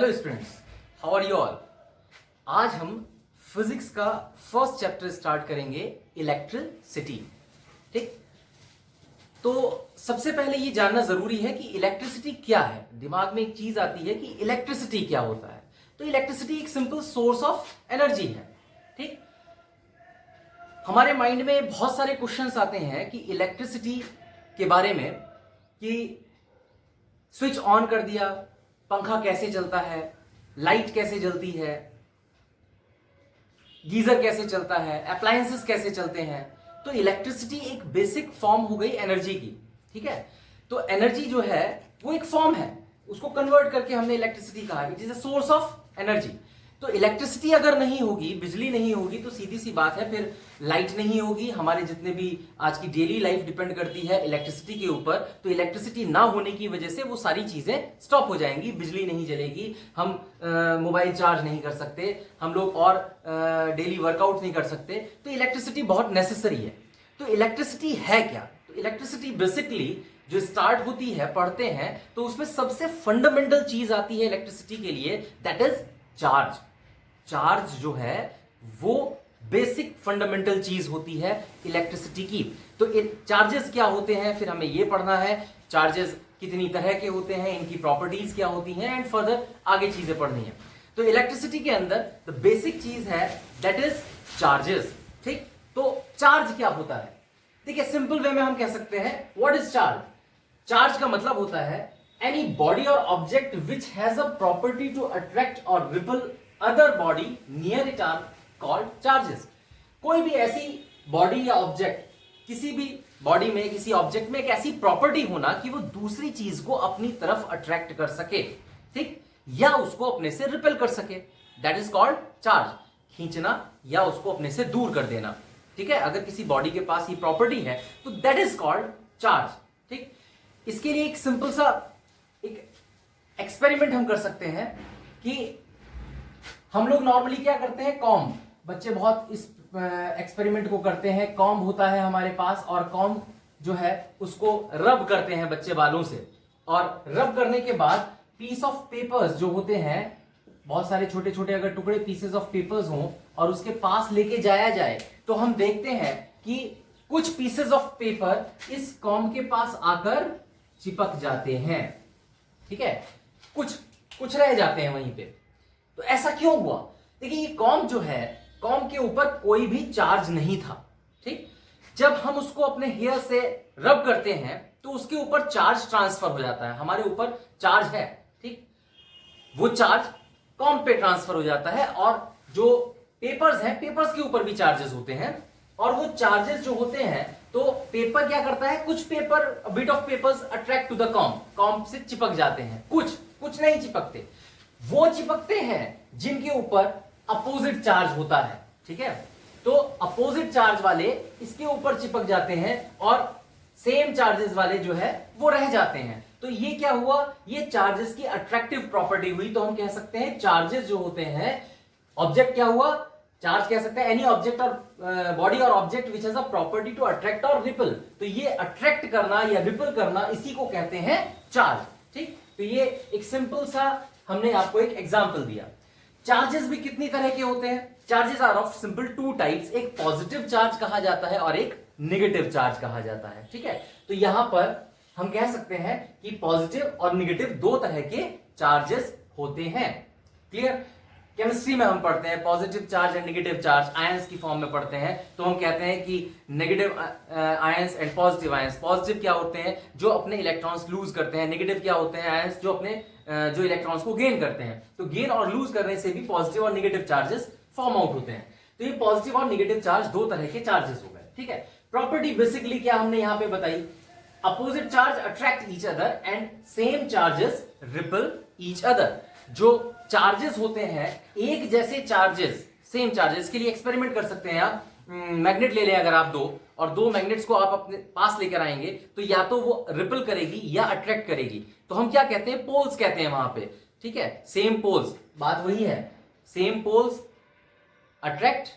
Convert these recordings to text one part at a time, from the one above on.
Hello students, how are you all. आज हम physics का फर्स्ट चैप्टर स्टार्ट करेंगे, इलेक्ट्रिसिटी। ठीक, तो सबसे पहले ये जानना जरूरी है कि इलेक्ट्रिसिटी क्या है। दिमाग में एक चीज आती है कि इलेक्ट्रिसिटी क्या होता है। तो इलेक्ट्रिसिटी एक सिंपल सोर्स ऑफ एनर्जी है। ठीक, हमारे माइंड में बहुत सारे क्वेश्चंस आते हैं कि इलेक्ट्रिसिटी के बारे में, कि स्विच ऑन कर दिया, पंखा कैसे चलता है, लाइट कैसे जलती है, गीजर कैसे चलता है, अप्लायंसेस कैसे चलते हैं। तो इलेक्ट्रिसिटी एक बेसिक फॉर्म हो गई एनर्जी की। ठीक है, तो एनर्जी जो है वो एक फॉर्म है, उसको कन्वर्ट करके हमने इलेक्ट्रिसिटी कहा, it is a source of energy. तो इलेक्ट्रिसिटी अगर नहीं होगी, बिजली नहीं होगी, तो सीधी सी बात है फिर लाइट नहीं होगी। हमारे जितने भी आज की डेली लाइफ डिपेंड करती है इलेक्ट्रिसिटी के ऊपर, तो इलेक्ट्रिसिटी ना होने की वजह से वो सारी चीजें स्टॉप हो जाएंगी। बिजली नहीं जलेगी, हम मोबाइल चार्ज नहीं कर सकते, हम लोग और डेली वर्कआउट नहीं कर सकते। तो इलेक्ट्रिसिटी बहुत नेसेसरी है। तो इलेक्ट्रिसिटी है क्या? तो इलेक्ट्रिसिटी बेसिकली जो स्टार्ट होती है, पढ़ते हैं तो उसमें सबसे फंडामेंटल चीज आती है इलेक्ट्रिसिटी के लिए, दैट इज चार्ज। चार्ज जो है वो बेसिक फंडामेंटल चीज होती है इलेक्ट्रिसिटी की। तो चार्जेस क्या होते हैं, फिर हमें ये पढ़ना है चार्जेस कितनी तरह के होते हैं, इनकी प्रॉपर्टीज क्या होती हैं, एंड फर्दर आगे चीजें पढ़नी है। तो इलेक्ट्रिसिटी के अंदर द बेसिक चीज है दैट इज चार्जेस। ठीक, तो चार्ज क्या होता है? देखिए, सिंपल वे में हम कह सकते हैं व्हाट इज चार्ज। चार्ज का मतलब होता है एनी बॉडी और object which has a property to attract और repel other body near it are called charges. कोई भी ऐसी बॉडी या ऑब्जेक्ट, किसी भी बॉडी में, किसी ऑब्जेक्ट में एक ऐसी प्रॉपर्टी होना कि वो दूसरी चीज को अपनी तरफ अट्रैक्ट कर सके, ठीक, या उसको अपने से रिपेल कर सके, दैट इज कॉल्ड चार्ज। खींचना या उसको अपने से दूर कर देना। ठीक है, अगर किसी बॉडी के पास ये प्रॉपर्टी है तो दैट इज कॉल्ड चार्ज। ठीक, इसके लिए एक सिंपल सा एक एक्सपेरिमेंट हम कर सकते हैं कि हम लोग नॉर्मली क्या करते हैं, कॉम्ब, बच्चे बहुत इस एक्सपेरिमेंट को करते हैं। कॉम्ब होता है हमारे पास, और कॉम्ब जो है उसको रब करते हैं बच्चे बालों से, और रब करने के बाद पीस ऑफ पेपर्स जो होते हैं, बहुत सारे छोटे छोटे अगर टुकड़े पीसेस ऑफ पेपर्स हों और उसके पास लेके जाया जाए, तो हम देखते हैं कि कुछ पीसेस ऑफ पेपर इस कॉम्ब के पास आकर चिपक जाते हैं। ठीक है, कुछ रह जाते हैं वहीं पे। तो ऐसा क्यों हुआ? देखिए, ये कॉम्ब जो है, कॉम्ब के ऊपर कोई भी चार्ज नहीं था। ठीक, जब हम उसको अपने हेयर से रब करते हैं तो उसके ऊपर चार्ज ट्रांसफर हो जाता है। हमारे ऊपर चार्ज है, ठीक, वो चार्ज कॉम्ब पे ट्रांसफर हो जाता है, और जो पेपर्स हैं, पेपर्स के ऊपर भी चार्जेस होते हैं, और वो चार्जेस जो होते हैं, तो पेपर क्या करता है, कुछ paper, bit of papers attract to the comb, comb से चिपक जाते हैं, कुछ नहीं चिपकते। वो चिपकते हैं जिनके ऊपर अपोजिट चार्ज होता है। ठीक है, तो अपोजिट चार्ज वाले इसके ऊपर चिपक जाते हैं, और सेम चार्जेस वाले जो है वो रह जाते हैं। तो ये क्या हुआ, ये चार्जेस की अट्रैक्टिव प्रॉपर्टी हुई। तो हम कह सकते हैं चार्जेस जो होते हैं, ऑब्जेक्ट क्या हुआ, चार्ज कह सकते हैं एनी ऑब्जेक्ट और बॉडी और object which has a property to attract और रिपल। तो ये अट्रैक्ट करना या रिपल करना, इसी को कहते हैं चार्ज। ठीक, तो ये एक सिंपल सा हमने आपको एक एग्जांपल दिया। चार्जेस भी कितनी तरह के होते हैं? Charges are of simple two types, एक पॉजिटिव चार्ज कहा जाता है और एक नेगेटिव चार्ज कहा जाता है। ठीक है, तो यहां पर हम कह सकते हैं कि पॉजिटिव और नेगेटिव दो तरह के चार्जेस होते हैं। क्लियर? केमिस्ट्री में हम पढ़ते हैं positive charge and negative charge, ions की फॉर्म में पढ़ते हैं, तो हम कहते हैं कि negative ions and positive ions. Positive क्या होते हैं, जो अपने इलेक्ट्रॉन्स लूज करते हैं, नेगेटिव क्या होते हैं, आयंस जो अपने जो इलेक्ट्रॉन्स को गेन करते हैं। तो गेन और लूज करने से भी पॉजिटिव और नेगेटिव चार्जेस फॉर्म आउट होते हैं। तो ये पॉजिटिव और नेगेटिव चार्ज दो तरह के चार्जेस हो गए। ठीक है, प्रॉपर्टी बेसिकली क्या हमने यहां पे बताई, opposite charge attract each other and same charges ripple each other. जो चार्जेस होते हैं, एक जैसे चार्जेस, सेम चार्जेस के लिए एक्सपेरिमेंट कर सकते हैं आप। मैग्नेट ले लें अगर आप दो, और दो मैग्नेट्स को आप अपने पास लेकर आएंगे, तो या तो वो रिपल करेगी या अट्रैक्ट करेगी। तो हम क्या कहते हैं, पोल्स कहते हैं वहां पे। ठीक है, सेम पोल्स, बात वही है, सेम पोल्स अट्रैक्ट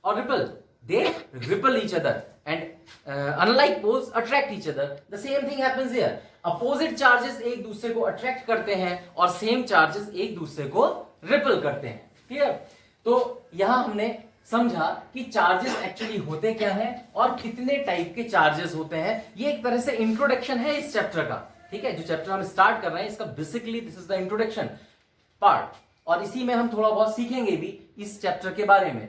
और ripple, they ripple each other. and unlike poles attract each other. The same thing happens here. Opposite charges एक दूसरे को attract करते हैं और same charges एक दूसरे को repel करते हैं. Clear? तो यहां हमने समझा कि चार्जेस एक्चुअली होते क्या हैं और कितने टाइप के चार्जेस होते हैं. ये एक तरह से इंट्रोडक्शन है इस चैप्टर का. ठीक है, जो चैप्टर हम स्टार्ट कर रहे हैं इसका basically this is the introduction part, और इसी में हम थोड़ा बहुत सीखेंगे भी इस चैप्टर के बारे में.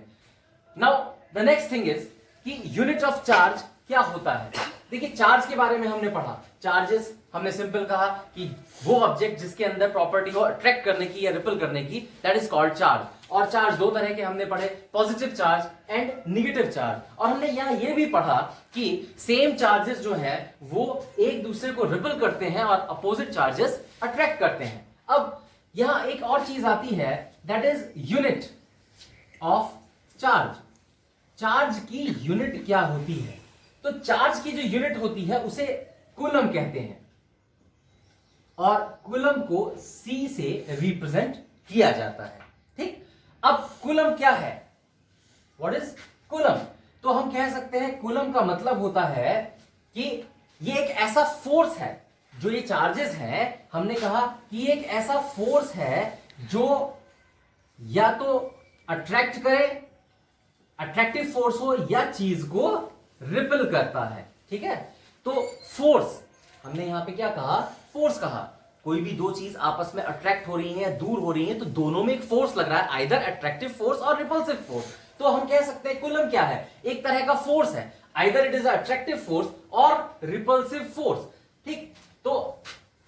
Now the next thing is कि यूनिट ऑफ चार्ज क्या होता है. देखिए, चार्ज के बारे में हमने पढ़ा. चार्जेस हमने सिंपल कहा कि वो ऑब्जेक्ट जिसके अंदर प्रॉपर्टी को अट्रैक्ट करने की या रिपल करने की, दैट इज कॉल्ड चार्ज. और चार्ज दो तरह के हमने पढ़े, positive charge and negative charge. और हमने यहां ये भी पढ़ा कि सेम चार्जेस जो है वो एक दूसरे को रिपल करते हैं और अपोजिट चार्जेस अट्रैक्ट करते हैं. अब यहां एक और चीज आती है, that is unit of charge. Charge की यूनिट क्या होती है? तो चार्ज की जो यूनिट होती है उसे कूलम कहते हैं, और कूलम को C से रिप्रेजेंट किया जाता है. ठीक, अब कूलम क्या है? What is coulomb? तो हम कह सकते हैं कूलम का मतलब होता है कि ये एक ऐसा फोर्स है, जो ये चार्जेस हैं, हमने कहा कि ये एक ऐसा फोर्स है जो या तो अट्रैक्ट करे, अट्रैक्टिव फोर्स हो, या चीज को रिपल करता है. ठीक है, तो फोर्स हमने यहां पे क्या कहा? फोर्स कहा. कोई भी दो चीज आपस में अट्रैक्ट हो रही है, दूर हो रही है, तो दोनों में एक फोर्स लग रहा है, आइदर अट्रैक्टिव फोर्स और रिपल्सिव फोर्स. तो हम कह सकते हैं कूलम क्या है? एक तरह का फोर्स है, either it is attractive force और रिपल्सिव फोर्स. ठीक, तो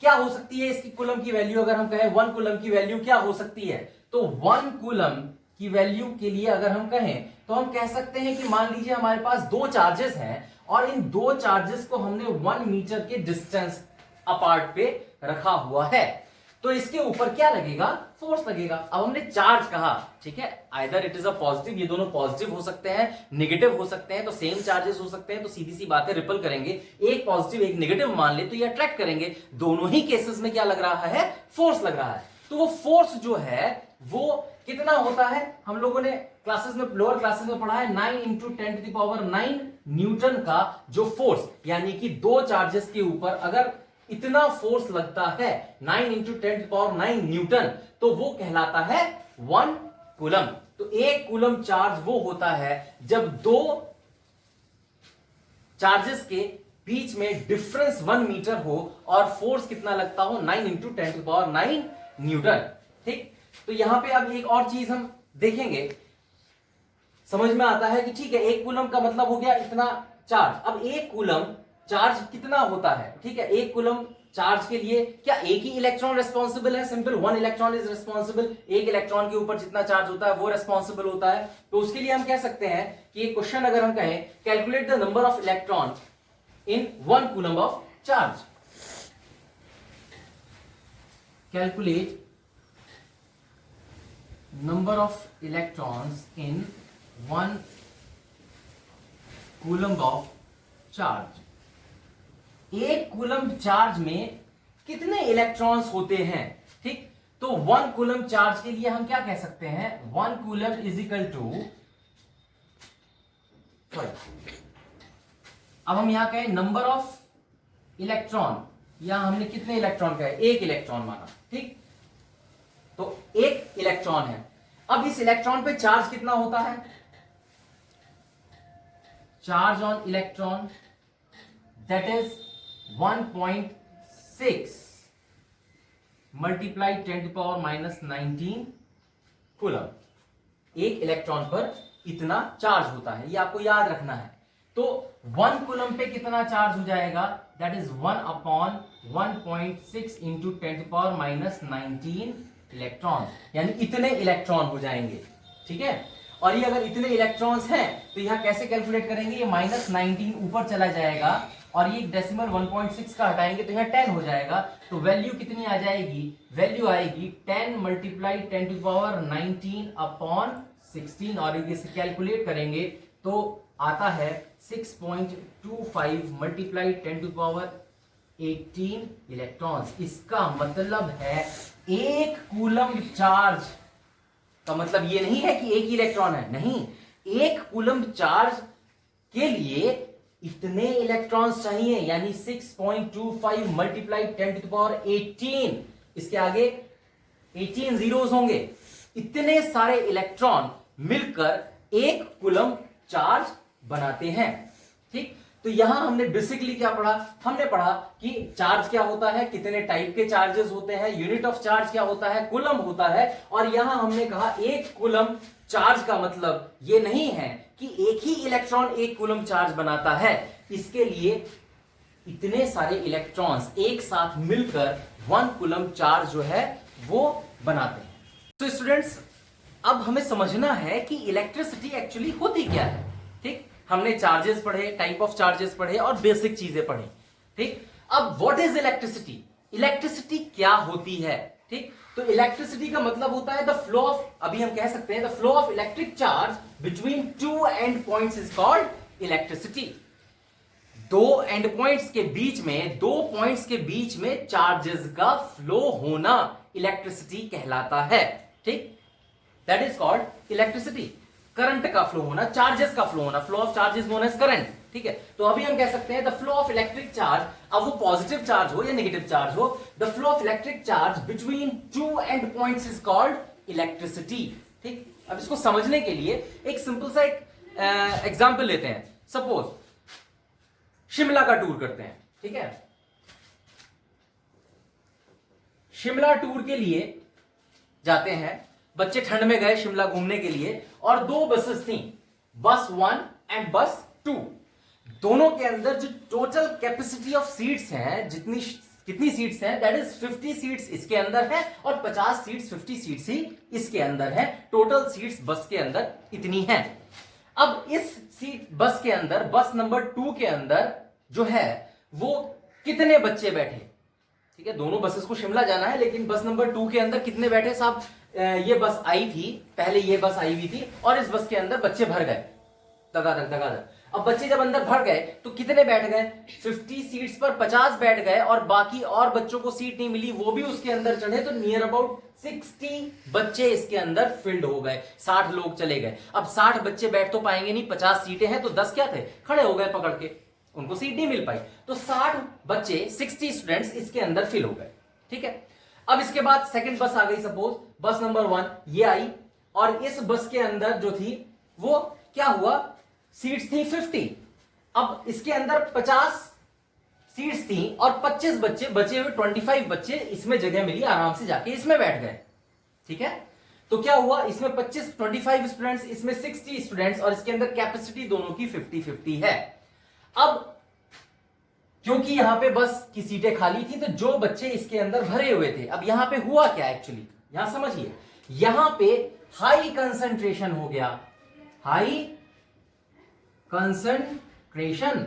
क्या हो सकती है इसकी कूलम की वैल्यू? अगर हम कहें 1 कूलम की वैल्यू क्या हो सकती है, तो 1 कूलम की वैल्यू के लिए अगर हम कहें तो हम कह सकते हैं कि मान लीजिए हमारे पास दो चार्जेस हैं और इन दो चार्जेस को हमने 1 मीटर के डिस्टेंस अपार्ट पे रखा हुआ है, तो इसके ऊपर क्या लगेगा? फोर्स लगेगा. अब हमने चार्ज कहा, ठीक है, either it is a positive, ये दोनों पॉजिटिव हो सकते हैं, नेगेटिव हो सकते हैं, तो सेम चार्जेस हो सकते हैं, तो सीधी सी बात है रिपल करेंगे. एक पॉजिटिव एक नेगेटिव मान ले तो ये अट्रैक्ट करेंगे. दोनों ही केसेस में क्या लग रहा है? फोर्स लग रहा है. तो वो फोर्स जो है वो कितना होता है? हम लोगों ने क्लासेस में, लोअर क्लासेस में पढ़ा है 9 इंटू 10⁹ न्यूटन का जो फोर्स, यानी कि दो चार्जेस के ऊपर अगर इतना फोर्स लगता है 9 इंटू 10⁹ न्यूटन, तो वो कहलाता है 1 कूलम. तो 1 कूलम चार्ज वो होता है जब दो चार्जेस के बीच में डिफरेंस 1 मीटर हो और फोर्स कितना लगता हो? 9 इंटू 10⁹ न्यूटन. ठीक, तो यहां पे अब एक और चीज हम देखेंगे, समझ में आता है कि ठीक है, 1 कूलम का मतलब हो गया इतना चार्ज. अब 1 कूलम चार्ज कितना होता है? ठीक है, 1 कूलम चार्ज के लिए क्या एक ही इलेक्ट्रॉन रेस्पॉन्सिबल है? Simple, 1 electron is responsible. एक इलेक्ट्रॉन के ऊपर जितना चार्ज होता है वो रेस्पॉन्सिबल होता है. तो उसके लिए हम कह सकते हैं कि एक क्वेश्चन अगर हम कहें, calculate the number of electron in 1 coulomb of charge. Calculate number of electrons in 1 coulomb of charge. 1 coulomb charge में कितने इलेक्ट्रॉन्स होते हैं? ठीक, तो 1 कूलम चार्ज के लिए हम क्या कह सकते हैं? 1 कूलम इज इक्वल टू, अब हम यहां कहें नंबर ऑफ इलेक्ट्रॉन, यहां हमने कितने इलेक्ट्रॉन कहे? 1 इलेक्ट्रॉन माना. ठीक, तो 1 इलेक्ट्रॉन है. अब इस इलेक्ट्रॉन पे चार्ज कितना होता है? Charge on electron that is 1.6 multiply 10⁻⁻19 coulomb. 1 electron पर इतना चार्ज होता है, ये आपको याद रखना है. तो 1 कूलम पे कितना चार्ज हो जाएगा? दैट इज 1/1.6 इंटू 10⁻⁻19 इलेक्ट्रॉन, यानी इतने इलेक्ट्रॉन हो जाएंगे. ठीक है, और ये अगर इतने इलेक्ट्रॉन्स हैं तो यहां कैसे कैलकुलेट करेंगे? ये -19 ऊपर चला जाएगा और ये डेसिमल 1.6 का हटाएंगे तो यहाँ 10 हो जाएगा. तो वैल्यू कितनी आ जाएगी? वैल्यू आएगी 10 मल्टीप्लाई 10⁻19/16, और इसे कैलकुलेट करेंगे तो आता है 6.25 मल्टीप्लाई 10⁻18 इलेक्ट्रॉन्स. इसका मतलब है 1 कूलम चार्ज का मतलब ये नहीं है कि 1 ही इलेक्ट्रॉन है, नहीं, 1 कूलम चार्ज के लिए इतने इलेक्ट्रॉन्स चाहिए, यानी 6.25 मल्टीप्लाई 10 टू द पावर 18, इसके आगे 18 जीरोस होंगे। इतने सारे इलेक्ट्रॉन मिलकर एक कूलम चार्ज बनाते हैं। ठीक, तो यहां हमने बेसिकली क्या पढ़ा? हमने पढ़ा कि चार्ज क्या होता है, कितने टाइप के चार्जेस होते हैं, यूनिट ऑफ चार्ज क्या होता है, कूलम होता है। और यहां हमने कहा एक कूलम चार्ज का मतलब ये नहीं है कि एक ही इलेक्ट्रॉन एक कूलम चार्ज बनाता है। इसके लिए इतने सारे इलेक्ट्रॉन्स एक साथ मिलकर 1 कूलम चार्ज जो है वो बनाते हैं। तो स्टूडेंट्स, अब हमें समझना है कि इलेक्ट्रिसिटी एक्चुअली होती क्या है। ठीक, हमने चार्जेस पढ़े, टाइप ऑफ चार्जेस पढ़े और बेसिक चीजें पढ़ी। ठीक, अब व्हाट इज इलेक्ट्रिसिटी? इलेक्ट्रिसिटी क्या होती है? ठीक, तो इलेक्ट्रिसिटी का मतलब होता है द फ्लो ऑफ, अभी हम कह सकते हैं the flow of electric charge between two end points is called electricity. दो एंड पॉइंट्स के बीच में, दो पॉइंट्स के बीच में चार्जेस का फ्लो होना इलेक्ट्रिसिटी कहलाता है। ठीक, that is called electricity. Current का फ्लो होना, चार्जेस का फ्लो होना, flow of charge is known as current. ठीक है, तो अभी हम कह सकते हैं the flow of electric charge, अब वो पॉजिटिव चार्ज हो या नेगेटिव चार्ज हो, the flow of electric charge between two end points is called electricity. ठीक, अब इसको समझने के लिए एक सिंपल सा एक एग्जांपल लेते हैं। सपोज शिमला का टूर करते हैं। ठीक है, शिमला टूर के लिए जाते हैं, बच्चे ठंड में गए शिमला घूमने के लिए, और दो बसेस थी, बस 1 एंड बस 2। दोनों के अंदर जो टोटल कैपेसिटी ऑफ सीट्स हैं, कितनी सीट्स हैं, दैट इज 50 सीट्स इसके अंदर है और 50 सीट्स 50 सीट्स ही इसके अंदर है। टोटल सीट्स बस के अंदर इतनी हैं। अब इस सीट बस के अंदर, बस नंबर 2 के अंदर जो है वो कितने बच्चे बैठे? ठीक है, दोनों बसेस को शिमला जाना है, लेकिन बस नंबर 2 के अंदर कितने बैठे साहब? ये बस आई थी, पहले ये बस आई हुई थी और इस बस के अंदर बच्चे भर गए दगादग। अब बच्चे जब अंदर भर गए तो कितने बैठ गए? 50 सीट्स पर 50 बैठ गए और बाकी और बच्चों को सीट नहीं मिली, वो भी उसके अंदर चढ़े, तो नियर अबाउट 60 बच्चे इसके अंदर फिल्ड हो गए, 60 लोग चले गए। अब 60 बच्चे बैठ तो पाएंगे नहीं, 50 सीटें हैं, तो 10 क्या थे? खड़े हो गए पकड़ के, उनको सीट नहीं मिल पाई। तो 60 बच्चे, 60 स्टूडेंट्स इसके अंदर फिल हो गए। ठीक है, अब इसके बाद सेकंड बस आ गई, सपोज बस नंबर 1 ये आई, और इस बस के अंदर जो थी वो क्या हुआ? सीट्स थी 50। अब इसके अंदर 50 सीट्स थी और 25 बच्चे बचे हुए, 25 बच्चे इसमें जगह मिली, आराम से जाके इसमें बैठ गए। ठीक है, तो क्या हुआ? इसमें 25 स्टूडेंट्स, इसमें 60 स्टूडेंट्स, और इसके अंदर कैपेसिटी दोनों की 50-50 है। अब क्योंकि यहां पे बस की सीटें खाली थी, तो जो बच्चे इसके अंदर भरे हुए थे, अब यहां पे हुआ क्या एक्चुअली, यहां समझिए, यहां पे हाई कंसंट्रेशन हो गया, हाई कंसंट्रेशन।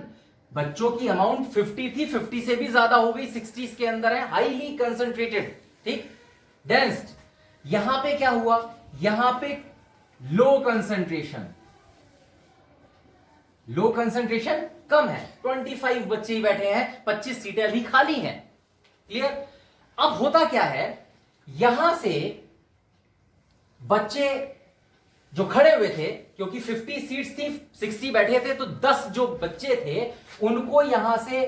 बच्चों की अमाउंट 50 थी, 50 से भी ज्यादा हो गई, 60 इसके अंदर है, हाईली कंसंट्रेटेड। ठीक, डेंस्ड। यहां पे क्या हुआ? यहां पे लो कंसंट्रेशन, लो कंसंट्रेशन कम है, 25 बच्चे ही बैठे हैं, 25 सीटें अभी खाली हैं। क्लियर? अब होता क्या है, यहां से बच्चे जो खड़े हुए थे, क्योंकि 50 सीट्स थी, 60 बैठे थे, तो 10 जो बच्चे थे उनको यहां से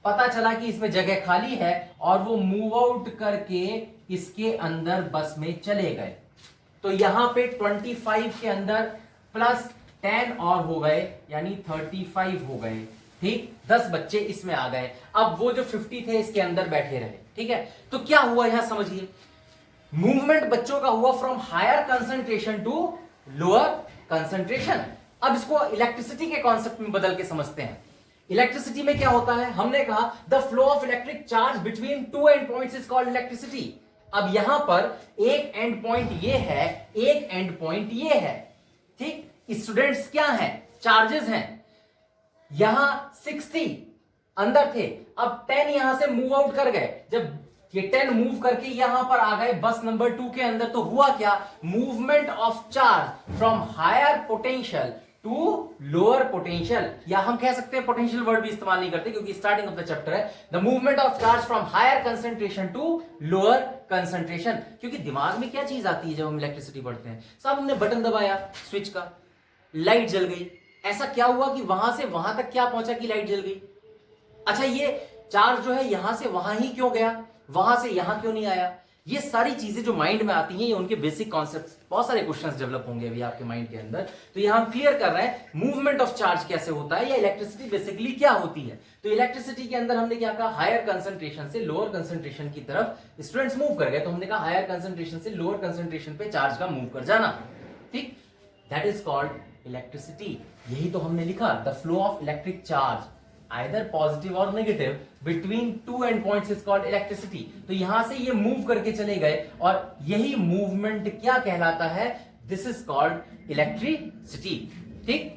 पता चला कि इसमें जगह खाली है, और वो मूव आउट करके इसके अंदर बस में चले गए। तो यहां पे 25 के अंदर प्लस 10 और हो गए, यानी 35 हो गए। ठीक, 10 बच्चे इसमें आ गए। अब वो जो 50 थे इसके अंदर बैठे रहे। ठीक है, तो क्या हुआ यहां समझिए, मूवमेंट बच्चों का हुआ from higher concentration to lower concentration. अब इसको इलेक्ट्रिसिटी के कॉन्सेप्ट में बदल के समझते हैं। इलेक्ट्रिसिटी में क्या होता है? हमने कहा the flow of electric charge between two end points is called electricity. अब यहां पर एक एंड पॉइंट ये है, एक एंड पॉइंट ये है। ठीक, स्टूडेंट्स क्या हैं? चार्जेस हैं। यहां 60 अंदर थे, अब 10 यहां से मूव आउट कर गए। जब ये 10 मूव करके यहां पर आ गए बस नंबर 2 के अंदर, तो हुआ क्या? Movement of charge from higher potential to lower potential, या हम कह सकते हैं, पोटेंशियल वर्ड भी इस्तेमाल नहीं करते क्योंकि स्टार्टिंग ऑफ द चैप्टर है। The movement of charge from higher concentration to lower concentration. क्योंकि दिमाग में क्या चीज आती है जब हम इलेक्ट्रिसिटी पढ़ते हैं? साहब हमने बटन दबाया स्विच का, लाइट जल गई, ऐसा क्या हुआ कि वहां से वहां तक क्या पहुंचा कि लाइट जल गई? अच्छा, ये चार्ज जो है यहां से वहां ही क्यों गया, वहां से यहां क्यों नहीं आया? ये सारी चीजें जो माइंड में आती हैं, ये उनके बेसिक कॉन्सेप्ट्स, बहुत सारे क्वेश्चंस डेवलप होंगे अभी आपके माइंड के अंदर। तो यहां हम क्लियर कर रहे हैं मूवमेंट ऑफ चार्ज कैसे होता है, या इलेक्ट्रिसिटी बेसिकली क्या होती है। तो इलेक्ट्रिसिटी के अंदर हमने क्या कहा, हायर कंसंट्रेशन से लोअर कंसंट्रेशन की तरफ स्टूडेंट्स मूव कर गए, तो हमने कहा हायर कंसंट्रेशन से लोअर कंसंट्रेशन पे चार्ज का मूव कर जाना, ठीक, दैट इज कॉल्ड इलेक्ट्रिसिटी। यही तो हमने लिखा, the flow of electric charge either positive or negative between two endpoints is called electricity। तो यहां से ये मूव करके चले गए और यही मूवमेंट क्या कहलाता है, दिस इज कॉल्ड इलेक्ट्रिसिटी, ठीक।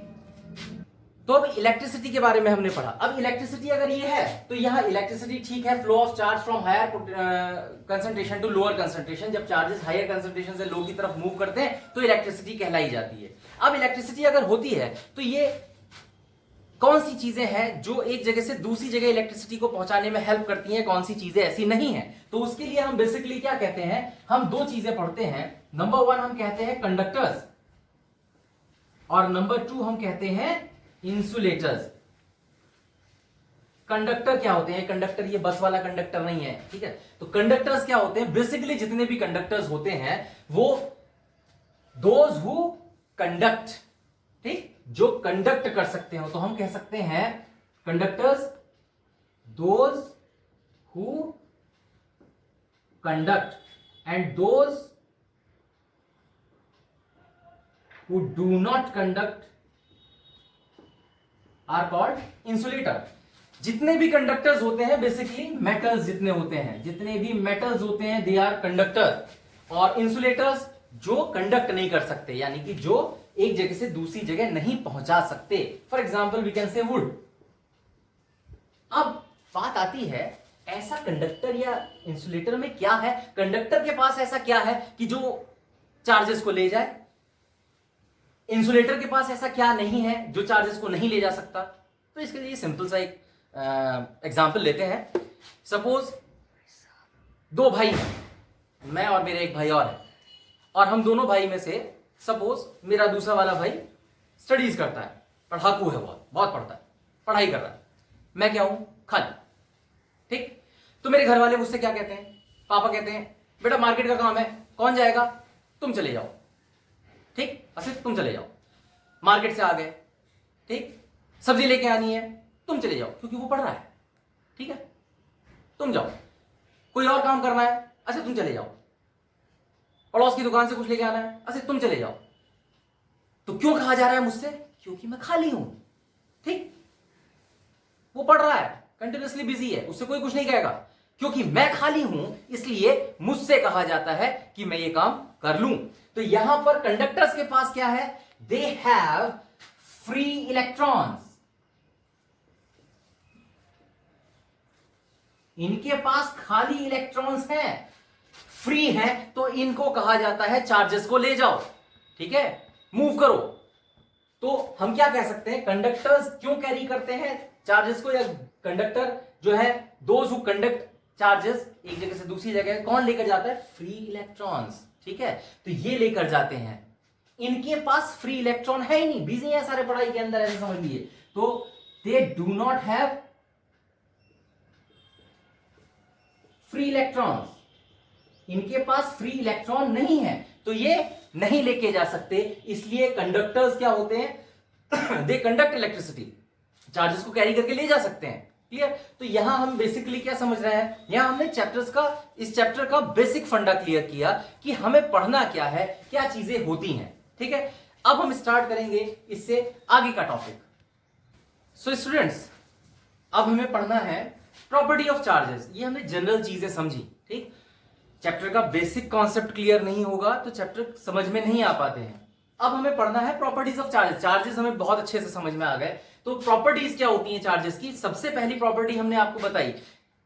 तो अब इलेक्ट्रिसिटी के बारे में हमने पढ़ा। अब इलेक्ट्रिसिटी अगर ये है तो यहां इलेक्ट्रिसिटी ठीक है, flow of charge from higher concentration to lower concentration. जब चार्जेस हायर कंसंट्रेशन से लो की तरफ मूव करते हैं तो इलेक्ट्रिसिटी कहलाई जाती है। अब इलेक्ट्रिसिटी अगर होती है तो ये कौन सी चीजें हैं जो एक जगह से दूसरी जगह इलेक्ट्रिसिटी को पहुंचाने में हेल्प करती हैं, कौन सी चीजें ऐसी नहीं है? तो उसके लिए हम बेसिकली क्या कहते हैं, हम दो चीजें पढ़ते हैं। नंबर वन हम कहते हैं कंडक्टर्स, और नंबर टू हम कहते हैं इंसुलेटर्स। कंडक्टर क्या होते हैं? कंडक्टर ये बस वाला कंडक्टर नहीं है, ठीक है। तो कंडक्टर्स क्या होते हैं? बेसिकली जितने भी कंडक्टर्स होते हैं वो दोज हु कंडक्ट, ठीक, जो कंडक्ट कर सकते हो। तो हम कह सकते हैं conductors those who conduct and those who do not conduct are called insulator. जितने भी कंडक्टर्स होते हैं बेसिकली मेटल्स जितने होते हैं, जितने भी मेटल्स होते हैं दे आर कंडक्टर। और इंसुलेटर्स जो कंडक्ट नहीं कर सकते, यानी कि जो एक जगह से दूसरी जगह नहीं पहुंचा सकते। For example we can say wood. अब बात आती है ऐसा कंडक्टर या इंसुलेटर में क्या है, कंडक्टर के पास ऐसा क्या है कि जो चार्जेस को ले जाए, इंसुलेटर के पास ऐसा क्या नहीं है जो चार्जेस को नहीं ले जा सकता। तो इसके लिए सिंपल सा एक एग्जाम्पल लेते हैं। सपोज दो भाई हैं, मैं और मेरे एक भाई और है, और हम दोनों भाई में से सपोज मेरा दूसरा वाला भाई स्टडीज करता है, पढ़ाकू है, बहुत पढ़ता है, पढ़ाई कर रहा है, मैं क्या हूं, खाली, ठीक। तो मेरे घर वाले मुझसे क्या कहते हैं, पापा कहते हैं बेटा मार्केट का काम है, कौन जाएगा, तुम चले जाओ, ठीक, असित तुम चले जाओ। मार्केट से आ गए, ठीक, सब्जी लेके आनी है, तुम चले जाओ, क्योंकि वो पढ़ रहा है, ठीक है, तुम जाओ। कोई और काम करना है, अच्छा तुम चले जाओ। पड़ोस की दुकान से कुछ लेके आना है, अच्छा तुम चले जाओ। तो क्यों कहा जा रहा है मुझसे, क्योंकि मैं खाली हूं, ठीक। वो पढ़ रहा है, कंटिन्यूअसली बिजी है, उससे कोई कुछ नहीं कहेगा, क्योंकि मैं खाली हूं इसलिए मुझसे कहा जाता है कि मैं ये काम कर लूं। तो यहां पर कंडक्टर्स के पास क्या है, दे हैव फ्री इलेक्ट्रॉन्स। इनके पास खाली इलेक्ट्रॉन्स हैं, फ्री है, तो इनको कहा जाता है चार्जेस को ले जाओ, ठीक है, मूव करो। तो हम क्या कह सकते हैं, कंडक्टर्स क्यों कैरी करते हैं चार्जेस को, या कंडक्टर जो है दोज हु कंडक्ट चार्जेस एक जगह से दूसरी जगह, कौन लेकर जाता है, फ्री इलेक्ट्रॉन्स, ठीक है। तो ये लेकर जाते हैं, इनके पास फ्री इलेक्ट्रॉन है ही नहीं, बिजी है सारे पढ़ाई के अंदर, ऐसे समझ लीजिए। तो they do not have free electrons, इनके पास फ्री इलेक्ट्रॉन नहीं है, तो ये नहीं लेके जा सकते। इसलिए कंडक्टर्स क्या होते हैं, दे कंडक्ट इलेक्ट्रिसिटी, चार्जेस को कैरी करके ले जा सकते हैं, क्लियर। तो यहां हम बेसिकली क्या समझ रहे हैं, यहां हमने इस चैप्टर का बेसिक फंडा क्लियर किया कि हमें पढ़ना क्या है, क्या चीजें होती हैं, ठीक है। अब हम स्टार्ट करेंगे इससे आगे का टॉपिक। सो स्टूडेंट्स, अब हमें पढ़ना है प्रॉपर्टी ऑफ चार्जेस। ये हमने जनरल चीजें समझी, ठीक। चैप्टर का बेसिक कॉन्सेप्ट क्लियर नहीं होगा तो चैप्टर समझ में नहीं आ पाते हैं। अब हमें पढ़ना है प्रॉपर्टीज ऑफ चार्जेस। चार्जेस हमें बहुत अच्छे से समझ में आ गए, तो प्रॉपर्टीज क्या होती हैं चार्जेस की। सबसे पहली प्रॉपर्टी हमने आपको बताई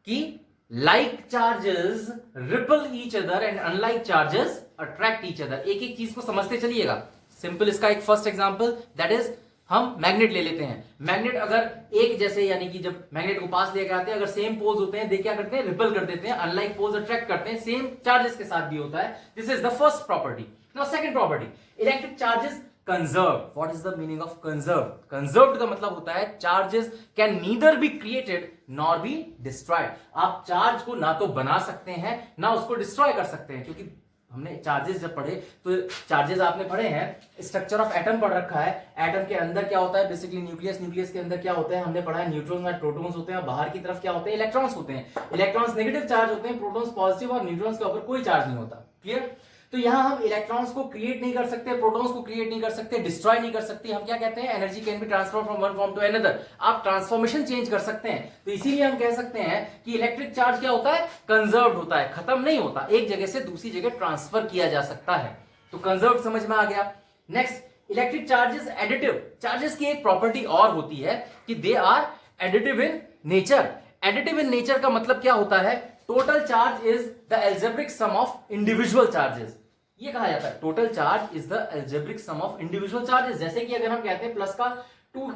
कि like charges ripple each other and unlike charges attract each other. एक एक चीज को समझते चलिएगा। सिंपल इसका एक फर्स्ट एग्जांपल दैट इज, हम मैग्नेट ले लेते हैं। मैग्नेट अगर एक जैसे, यानी कि जब मैग्नेट को पास लेकर आते हैं, अगर सेम पोल्स होते हैं, दे क्या करते हैं, रिपल कर देते हैं, अनलाइक पोल्स अट्रैक्ट करते हैं। सेम चार्जेस के साथ भी होता है। This is the first property. Now second property, electric charges conserve. What is the meaning of conserve? Conserve का मतलब होता है charges can neither be created nor be destroyed. आप चार्ज को ना तो बना सकते हैं ना उसको डिस्ट्रॉय कर सकते हैं, क्योंकि हमने चार्जेस जब पढ़े तो चार्जेस आपने पढ़े हैं, स्ट्रक्चर ऑफ एटम पढ़ रखा है। एटम के अंदर क्या होता है? Basically nucleus. न्यूक्लियस के अंदर क्या होता है? हमने पढ़ा है न्यूट्रॉन्स और प्रोटॉन्स होते हैं, और बाहर की तरफ क्या होते हैं? इलेक्ट्रॉन्स होते हैं। इलेक्ट्रॉन्स नेगेटिव चार्ज होते हैं, प्रोटॉन्स पॉजिटिव, और न्यूट्रॉन्स के ऊपर कोई चार्ज नहीं होता। क्लियर? तो यहां हम इलेक्ट्रॉन्स को क्रिएट नहीं कर सकते, प्रोटॉन्स को क्रिएट नहीं कर सकते, डिस्ट्रॉय नहीं कर सकते। हम क्या कहते हैं? Energy can be transfer from one form to another. आप ट्रांसफॉर्मेशन चेंज कर सकते हैं। तो इसीलिए हम कह सकते हैं कि इलेक्ट्रिक चार्ज क्या होता है? कंजर्व्ड होता है, खत्म नहीं होता, एक जगह से दूसरी जगह ट्रांसफर किया जा सकता है। तो कंजर्व्ड समझ में आ गया। Next, electric charges additive. Charges की एक प्रॉपर्टी और होती है कि they are additive in nature. Additive in nature का मतलब क्या होता है? Total charge is the algebraic sum of individual charges. ये कहा जाता है total charge is the algebraic sum of individual charges. जैसे कि अगर हम कहते हैं प्लस का 2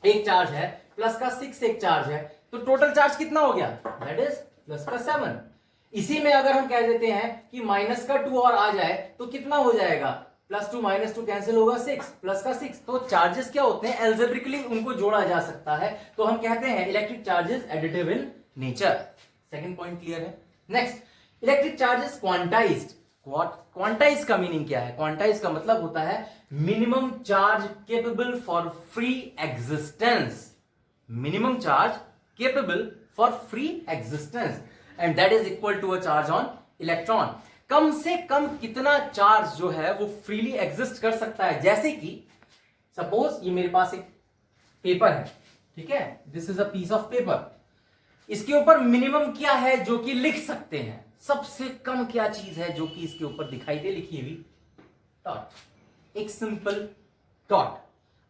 एक चार्ज है, प्लस का 6 एक चार्ज है, तो टोटल चार्ज कितना हो गया? दैट इज प्लस का 7। इसी में अगर हम कह देते हैं कि माइनस का 2 और आ जाए तो कितना हो जाएगा? +2 -2 कैंसिल होगा, 6 प्लस का 6। तो चार्जेस क्या होते हैं? एल्जेब्रिकली उनको जोड़ा जा सकता है। तो हम कहते हैं electric charges additive in nature. Second point clear है। Next, electric charges quantized. Quantize का मीनिंग क्या है? क्वांटाइज का मतलब होता है minimum charge capable for free existence. Minimum charge capable for free existence, and that is equal to a charge on electron. कम से कम कितना चार्ज जो है वो फ्रीली एग्जिस्ट कर सकता है? जैसे कि सपोज ये मेरे पास एक पेपर है, ठीक है, this is a piece of paper. इसके ऊपर मिनिमम क्या है जो कि लिख सकते हैं? सबसे कम क्या चीज है जो कि इसके ऊपर दिखाई दे लिखी हुई? डॉट, एक सिंपल डॉट।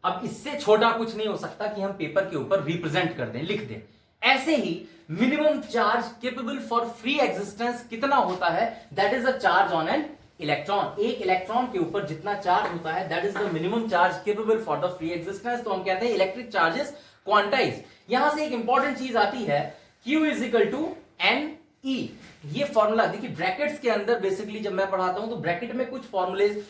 अब इससे छोटा कुछ नहीं हो सकता कि हम पेपर के ऊपर रिप्रेजेंट कर दें, लिख दें। ऐसे ही minimum charge capable for free existence कितना होता है? That is a charge on an electron. एक इलेक्ट्रॉन के ऊपर जितना चार्ज होता है that is the minimum charge capable for the free existence. तो हम कहते हैं इलेक्ट्रिक चार्जेस क्वांटाइज। यहां से एक इंपॉर्टेंट चीज आती है, Q is equal to n e. ये फॉर्मूला देखिए ब्रैकेट्स के अंदर, बेसिकली जब मैं पढ़ाता हूं तो ब्रैकेट में कुछ फॉर्मूलेज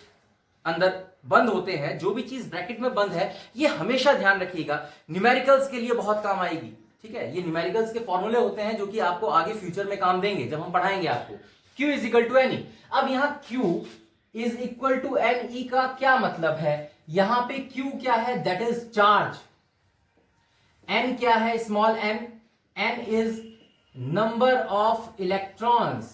अंदर बंद होते हैं। जो भी चीज ब्रैकेट में बंद है ये हमेशा ध्यान रखिएगा, न्यूमेरिकल्स के लिए बहुत काम आएगी। ठीक है, ये न्यूमेरिकल्स के फॉर्मूले होते हैं जो कि आपको आगे फ्यूचर में काम देंगे जब हम पढ़ाएंगे आपको। Q is equal to n e. अब यहां Q is equal to n e का क्या मतलब है? यहां पे Q क्या है? That is charge. N क्या है? Small n। N is number of electrons.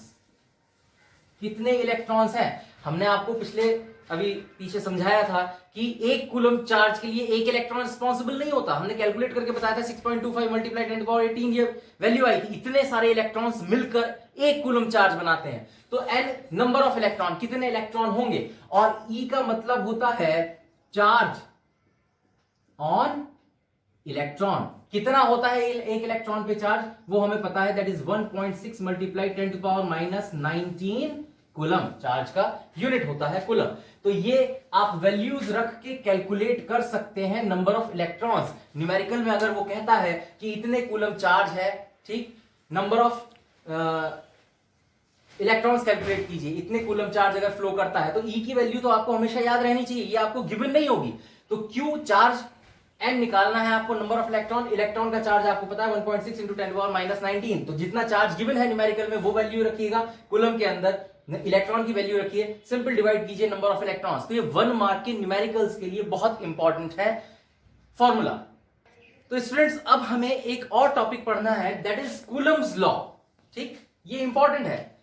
कितने इलेक्ट्रॉन्स हैं? हमने आपको पिछले अभी पीछे समझाया था कि 1 कूलम चार्ज के लिए 1 इलेक्ट्रॉन रिस्पॉन्सिबल नहीं होता। हमने कैलकुलेट करके बताया था 6.25 मल्टीप्लाई 10⁻18 ये वैल्यू आई थी। इतने सारे इलेक्ट्रॉन्स मिलकर 1 कूलम चार्ज बनाते हैं। तो n नंबर ऑफ इलेक्ट्रॉन, कितने इलेक्ट्रॉन होंगे। और E का मतलब होता है चार्ज ऑन इलेक्ट्रॉन। कितना होता है एक इलेक्ट्रॉन पे चार्ज? वो हमें पता है, that is 1.6 multiply 10⁻−19 coulomb. Charge का यूनिट होता है कूलम। तो ये आप वैल्यूज रख के कैलकुलेट कर सकते हैं नंबर ऑफ इलेक्ट्रॉन्स। न्यूमेरिकल में अगर वो कहता है कि इतने कूलम चार्ज है, ठीक, नंबर ऑफ इलेक्ट्रॉन्स कैलकुलेट कीजिए, इतने कूलम चार्ज अगर फ्लो करता है, तो ई की वैल्यू तो आपको हमेशा याद रहनी चाहिए, ये आपको गिवन नहीं होगी। तो क्यू चार्ज एन निकालना है आपको, नंबर ऑफ इलेक्ट्रॉन। इलेक्ट्रॉन का चार्ज आपको पता है 1.6 × 10⁻−19। तो जितना चार्ज गिवन है न्यूमेरिकल में वो वैल्यू रखिएगा, कूलम के अंदर इलेक्ट्रॉन की वैल्यू रखिए, सिंपल डिवाइड कीजिए नंबर ऑफ इलेक्ट्रॉन्स। तो ये 1 मार्क के न्यूमेरिकल्स के लिए बहुत इंपॉर्टेंट है फॉर्मूला। तो स्टूडेंट्स अब हमें एक और टॉपिक पढ़ना है, दैट इज कूलम्स लॉ। ठीक, ये इंपॉर्टेंट है,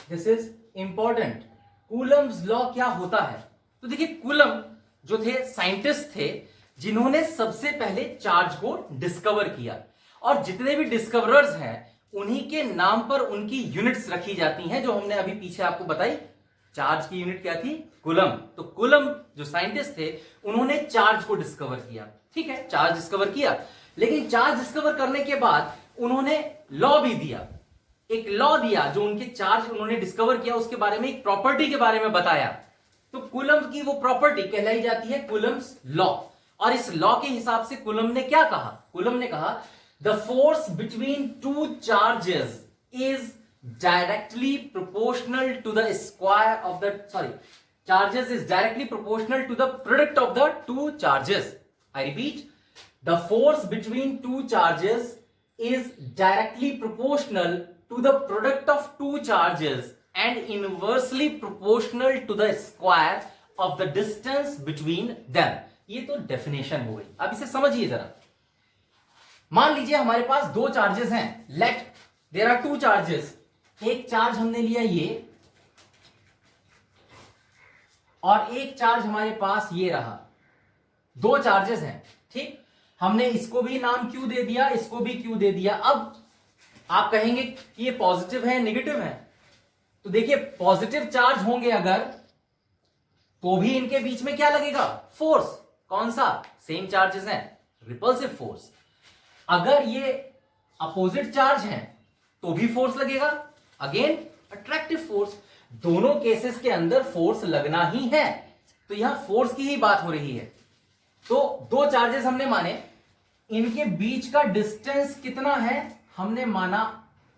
this is important. Coulomb's law क्या होता है? तो देखिए कूलम जो थे साइंटिस्ट थे जिन्होंने सबसे पहले चार्ज को डिस्कवर किया, और जितने भी डिस्कवरर्स हैं उन्हीं के नाम पर उनकी यूनिट्स रखी जाती हैं, जो हमने अभी पीछे आपको बताई। चार्ज की यूनिट क्या थी? कूलम। तो कूलम जो साइंटिस्ट थे उन्होंने चार्ज को डिस्कवर किया। ठीक है, चार्ज डिस्कवर किया, लेकिन चार्ज डिस्कवर करने के बाद उन्होंने लॉ भी दिया, एक लॉ दिया जो उनके चार्ज उन्होंने डिस्कवर किया उसके बारे में, एक प्रॉपर्टी के बारे में बताया। तो कूलम की वो प्रॉपर्टी कहलाई जाती है कूलम्स लॉ। और इस लॉ के हिसाब से कूलम ने क्या कहा? कूलम ने कहा the force between two charges is directly proportional to the square of the charges is directly proportional to the product of the two charges. I repeat, the force between two charges is directly proportional to the product of two charges and inversely proportional to the square of the distance between them. ये तो definition हो गई. अब इसे समझिए जरा. मान लीजिए हमारे पास दो चार्जेस हैं. Let there are two charges. एक चार्ज हमने लिया ये, और एक चार्ज हमारे पास ये रहा. दो चार्जेस हैं, ठीक. हमने इसको भी नाम क्यू दे दिया, इसको भी क्यू दे दिया. अब आप कहेंगे कि ये पॉजिटिव है नेगेटिव है. तो देखिए पॉजिटिव चार्ज होंगे अगर, तो भी इनके बीच में क्या लगेगा? फोर्स. कौन सा? सेम चार्जेस हैं, रिपल्सिव फोर्स. अगर ये अपोजिट चार्ज हैं तो भी फोर्स लगेगा, अगेन अट्रैक्टिव फोर्स. दोनों केसेस के अंदर फोर्स लगना ही है. तो यहां फोर्स की ही बात हो रही है. तो दो चार्जेस हमने माने, इनके बीच का डिस्टेंस कितना है? हमने माना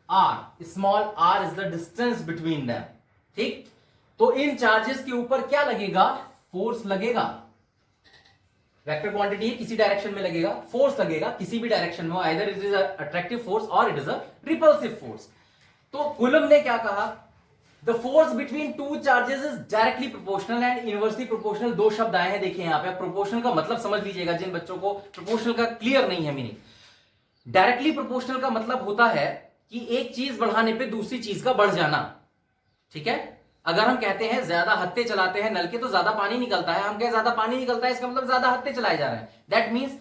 r. Small r is the distance between them, ठीक. तो इन चार्जेस के ऊपर क्या लगेगा? फोर्स लगेगा. वेक्टर क्वांटिटी है, किसी डायरेक्शन में लगेगा, फोर्स लगेगा किसी भी डायरेक्शन में. Either it is attractive force और it is a repulsive force. तो कूलम ने क्या कहा? The force between two charges is directly proportional and inversely proportional. दो शब्द आए हैं, देखिए यहां पे. प्रोपोर्शनल का मतलब समझ लीजिएगा, जिन बच्चों को प्रोपोर्शनल का क्लियर नहीं है मीनिंग. डायरेक्टली प्रोपोर्शनल का मतलब होता है कि एक चीज बढ़ाने पे दूसरी चीज का बढ़ जाना, ठीक है. अगर हम कहते हैं ज्यादा हत्थे चलाते हैं नल के तो ज्यादा पानी निकलता है, हम कहें ज्यादा पानी निकलता है, इसका मतलब ज्यादा हत्थे चलाए जा रहे हैं. दैट मींस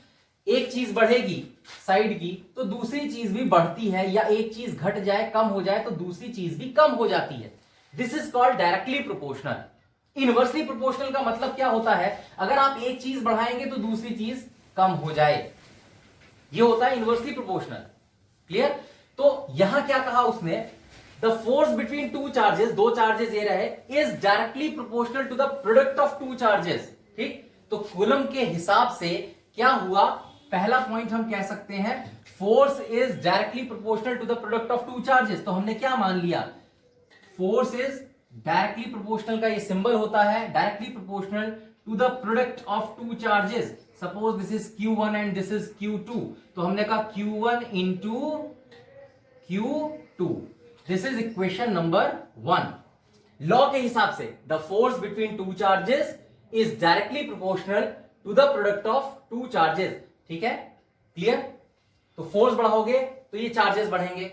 एक चीज बढ़ेगी साइड की तो दूसरी चीज भी बढ़ती है, या एक चीज घट जाए कम हो जाए तो दूसरी चीज भी कम हो जाती है. This is called directly proportional. Inversely proportional का मतलब क्या होता है? अगर आप एक चीज बढ़ाएंगे तो दूसरी चीज कम हो जाए, ये होता है इनवर्सली प्रोपोर्शनल. क्लियर. तो यहां क्या कहा उसने? The force between two charges, दो चार्जेस ये रहे, is directly proportional to the product of two charges, ठीक. तो कूलम के हिसाब से क्या हुआ? पहला पॉइंट हम कह सकते हैं force is directly proportional to the product of two charges. तो हमने क्या मान लिया? फोर्स इज डायरेक्टली प्रोपोर्शनल का ये सिंबल होता है directly proportional to the product of two charges. Suppose this is Q1 and this is Q2. तो हमने कहा Q1 into Q2. This is equation number 1. Law के हिसाब से the force between two charges is directly proportional to the product of two charges. ठीक है, clear. तो force बढ़ाओगे तो ये चार्जेस बढ़ेंगे,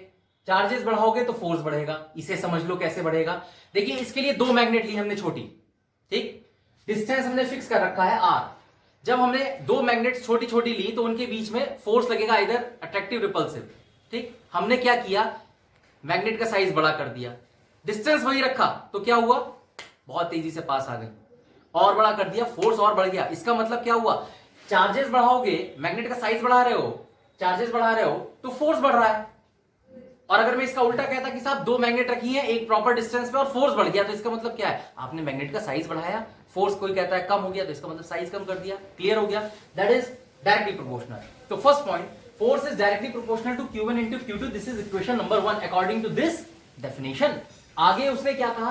चार्जेस बढ़ाओगे तो फोर्स बढ़ेगा. इसे समझ लो कैसे बढ़ेगा. देखिए इसके लिए दो मैग्नेट ली हमने छोटी, ठीक. डिस्टेंस हमने फिक्स कर रखा है r. जब हमने दो मैग्नेट छोटी छोटी ली तो उनके बीच में फोर्स लगेगा इधर अट्रैक्टिव रिपल्सिव, ठीक. हमने क्या किया? मैग्नेट का साइज बड़ा कर दिया, डिस्टेंस वही रखा, तो क्या हुआ? बहुत तेजी से पास आ गए. और बड़ा कर दिया, फोर्स और बढ़ गया. इसका मतलब क्या हुआ? चार्जेस बढ़ाओगे, मैग्नेट का साइज बढ़ा रहे हो, चार्जेस बढ़ा रहे हो तो फोर्स बढ़ रहा है. और अगर मैं इसका उल्टा कहता कि साहब दो मैग्नेट रखी है एक प्रॉपर डिस्टेंस पे और फोर्स बढ़ गया, तो इसका मतलब क्या है? आपने मैग्नेट का साइज बढ़ाया, फोर्स कोई कहता है कम हो गया, तो इसका मतलब साइज कम कर दिया. क्लियर हो गया? That is directly proportional. तो first point, force is directly proportional to Q1 into Q2. This is equation number 1 according to this definition. आगे उसने क्या कहा?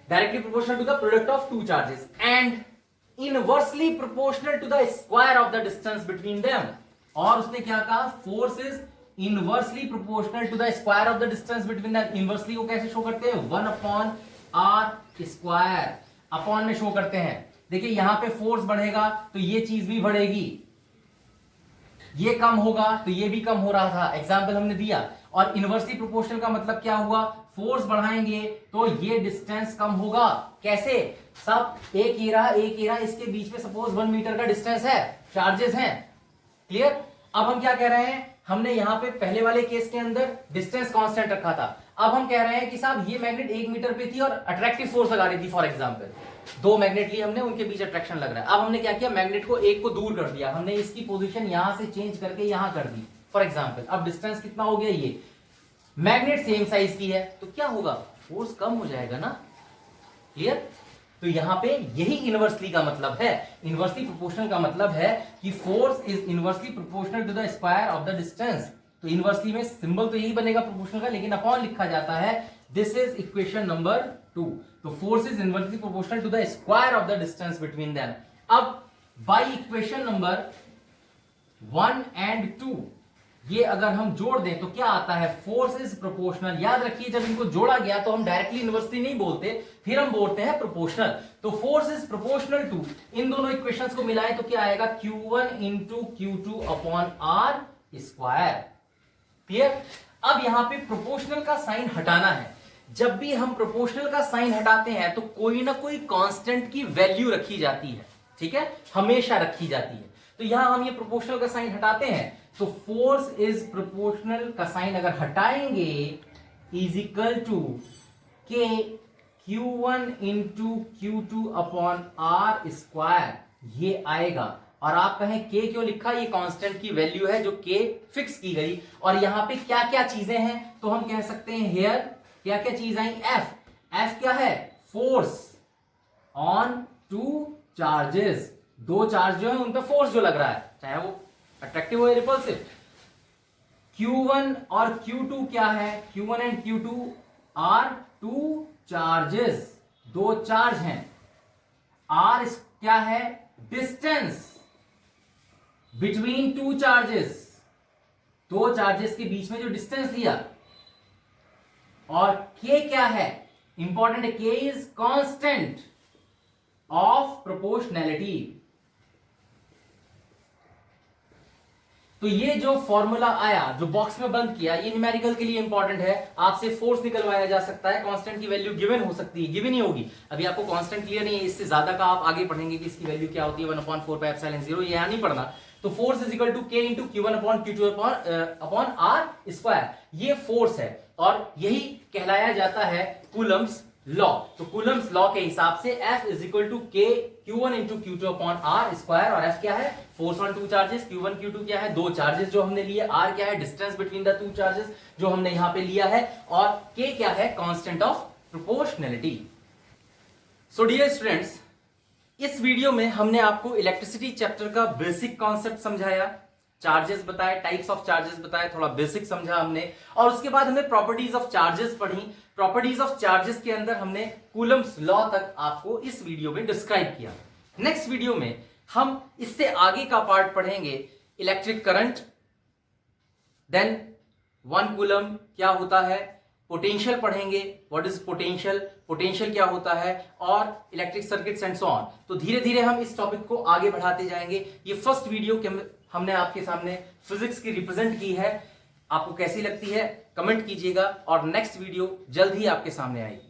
Directly proportional to the product of two charges and inversely proportional to the square of the distance between them. और उसने क्या कहा? Force is inversely proportional to the square of the distance between them. Inversely को कैसे show करते हैं? 1 upon r square. Upon में show करते हैं. देखिए यहां पे फोर्स बढ़ेगा तो ये चीज भी बढ़ेगी, ये कम होगा तो ये भी कम हो रहा था. एग्जाम्पल हमने दिया. और इनवर्सली प्रोपोर्शनल का मतलब क्या हुआ? फोर्स बढ़ाएंगे तो ये डिस्टेंस कम होगा. कैसे? सब एक ही रहा, इसके बीच में सपोज 1 मीटर का डिस्टेंस है, चार्जेस हैं. क्लियर. अब हम क्या कह रहे हैं? हमने यहां पे पहले वाले केस के अंदर डिस्टेंस कांस्टेंट रखा था. अब हम कह रहे हैं कि साहब ये मैग्नेट 1 मीटर पे थी और अट्रैक्टिव फोर्स लगा रही थी. फॉर एग्जाम्पल दो मैग्नेट लिए हमने, उनके बीच अट्रैक्शन लग रहा है. अब हमने क्या किया? मैग्नेट को एक को दूर कर दिया, हमने इसकी पोजीशन यहां से चेंज करके यहां कर दी. फॉर एग्जाम्पल अब डिस्टेंस कितना हो गया? ये मैग्नेट सेम साइज की है तो क्या होगा? फोर्स कम हो जाएगा ना. क्लियर. तो यहां पे यही इनवर्सली का मतलब है. इनवर्सली प्रोपोर्शनल का मतलब है कि force is inversely proportional to the square of the distance. तो इनवर्सली में सिंबल तो यही बनेगा प्रोपोर्शनल का, लेकिन अपॉन लिखा जाता है. This is equation number 2. तो force is inversely proportional to the square of the distance between them. अब बाई इक्वेशन नंबर 1 and 2 ये अगर हम जोड़ दें तो क्या आता है, फोर्स इज प्रोपोर्शनल। याद रखिए जब इनको जोड़ा गया तो हम डायरेक्टली इनवर्सली नहीं बोलते, फिर हम बोलते हैं प्रोपोर्शनल। तो फोर्स इज प्रोपोर्शनल टू, इन दोनों इक्वेशंस को मिलाएं तो क्या आएगा, Q1 into Q2 upon R square. Clear. अब यहां पे प्रोपोर्शनल का साइन हटाना है। जब भी हम प्रोपोर्शनल का साइन हटाते हैं तो कोई ना कोई कांस्टेंट की वैल्यू रखी जाती है, ठीक है, हमेशा रखी जाती है। तो यहां हम ये प्रोपोर्शनल का साइन हटाते हैं तो फोर्स इज प्रोपोर्शनल का साइन अगर हटाएंगे is equal to K Q1 into Q2 upon R square, ये आएगा। और आप कहें के क्यों लिखा, ये कांस्टेंट की वैल्यू है जो के फिक्स की गई। और यहां पे क्या क्या चीजें हैं तो हम कह सकते हैं हेयर क्या क्या चीज आई, एफ क्या है, फोर्स ऑन टू चार्जेस, दो चार्ज जो है उन पे फोर्स जो लग रहा है, चाहे वो अट्रैक्टिव हो या रिपल्सिव। Q1 और Q2 क्या है, Q1 and Q2 are two charges, दो चार्ज हैं। R क्या है, डिस्टेंस बिटवीन टू चार्जेस, दो चार्जेस के बीच में जो डिस्टेंस लिया। और K क्या है, इंपॉर्टेंट है, K is constant of proportionality. तो ये जो फॉर्मूला आया, जो बॉक्स में बंद किया, ये न्यूमेरिकल के लिए इंपॉर्टेंट है। आपसे फोर्स निकलवाया जा सकता है, कांस्टेंट की वैल्यू गिवन हो सकती है, गिवन ही होगी। अभी आपको कांस्टेंट क्लियर नहीं है, इससे ज्यादा का आप आगे पढ़ेंगे कि इसकी वैल्यू क्या होती है, 1/4 पाई एप्सिलॉन 0, ये यहां नहीं पढ़ना। तो force is equal to K into Q1 upon Q2 upon R square, ये फोर्स है और यही कहलाया जाता है कूलम्स लॉ। तो कूलम्स लॉ के हिसाब से F is equal to K Q1 into Q2 upon R square. और F क्या है, force on two charges, Q1 Q2 क्या है, दो चार्जेस जो हमने लिए, R क्या है, distance between the two charges जो हमने यहां पे लिया है, और K क्या है, constant of proportionality. So dear students, इस वीडियो में हमने आपको इलेक्ट्रिसिटी चैप्टर का बेसिक कॉन्सेप्ट समझाया, चार्जेस बताए, टाइप्स ऑफ चार्जेस बताए, थोड़ा बेसिक समझा हमने। और उसके बाद हमने प्रॉपर्टीज ऑफ चार्जेस पढ़ी। प्रॉपर्टीज ऑफ चार्जेस के अंदर हमने कूलम्स लॉ तक आपको इस वीडियो में डिस्क्राइब किया। नेक्स्ट वीडियो में हम इससे आगे का पार्ट पढ़ेंगे, इलेक्ट्रिक करंट, देन 1 कूलम क्या होता है, पोटेंशियल पढ़ेंगे, व्हाट इज पोटेंशियल, पोटेंशियल क्या होता है, और electric circuits and so on. तो धीरे धीरे हम इस टॉपिक को आगे बढ़ाते जाएंगे। ये फर्स्ट वीडियो के हमने आपके सामने फिजिक्स की रिप्रेजेंट की है, आपको कैसी लगती है कमेंट कीजिएगा, और नेक्स्ट वीडियो जल्द ही आपके सामने आएगी।